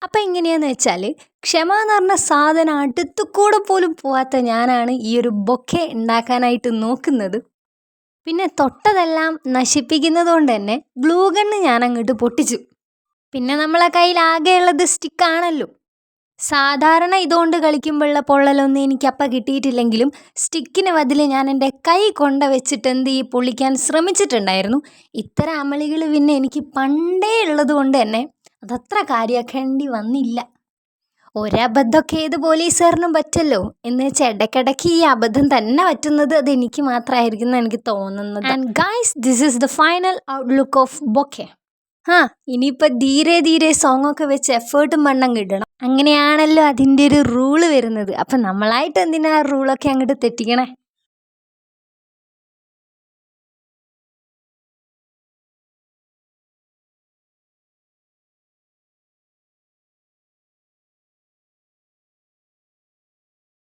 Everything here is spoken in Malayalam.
അപ്പം എങ്ങനെയാന്ന് വെച്ചാൽ ക്ഷമ എന്ന് പറഞ്ഞ സാധനം അടുത്തു കൂടെ പോലും പോവാത്ത ഞാനാണ് ഈ ഒരു ബൊക്കെ ഉണ്ടാക്കാനായിട്ട് നോക്കുന്നത്. പിന്നെ തൊട്ടതെല്ലാം നശിപ്പിക്കുന്നത് കൊണ്ട് തന്നെ ഗ്ലൂ ഗണ്ണ് ഞാൻ അങ്ങോട്ട് പൊട്ടിച്ചു. പിന്നെ നമ്മളെ കയ്യിൽ ആകെയുള്ളത് സ്റ്റിക്കാണല്ലോ. സാധാരണ ഇതുകൊണ്ട് കളിക്കുമ്പോഴുള്ള പൊള്ളലൊന്നും എനിക്കപ്പം കിട്ടിയിട്ടില്ലെങ്കിലും സ്റ്റിക്കിന് ബദല് ഞാൻ എൻ്റെ കൈ കൊണ്ട വെച്ചിട്ട് പൊള്ളിക്കാൻ ശ്രമിച്ചിട്ടുണ്ടായിരുന്നു. ഇത്തരം അമളികൾ പിന്നെ എനിക്ക് പണ്ടേ ഉള്ളത് കൊണ്ട് തന്നെ അതത്ര കാര്യമാക്കേണ്ടി വന്നില്ല. ഒരബദ്ധമൊക്കെ ഏത് പോലീസുകാരനും പറ്റുമല്ലോ എന്ന് വെച്ചാൽ ഇടയ്ക്കിടയ്ക്ക് ഈ അബദ്ധം തന്നെ പറ്റുന്നത് അത് എനിക്ക് മാത്രമായിരിക്കും എന്ന് എനിക്ക് തോന്നുന്നത്. And guys, this is the final outlook of bouquet. ഇനിയിപ്പോൾ ധീരെ ധീരെ സോങ്ങൊക്കെ വെച്ച് എഫേർട്ടും മണ്ണങ്ങ് ഇടണം. അങ്ങനെയാണല്ലോ അതിൻ്റെ ഒരു റൂള് വരുന്നത്. അപ്പം നമ്മളായിട്ട് എന്തിനാ റൂളൊക്കെ അങ്ങോട്ട് തെറ്റിക്കണേ?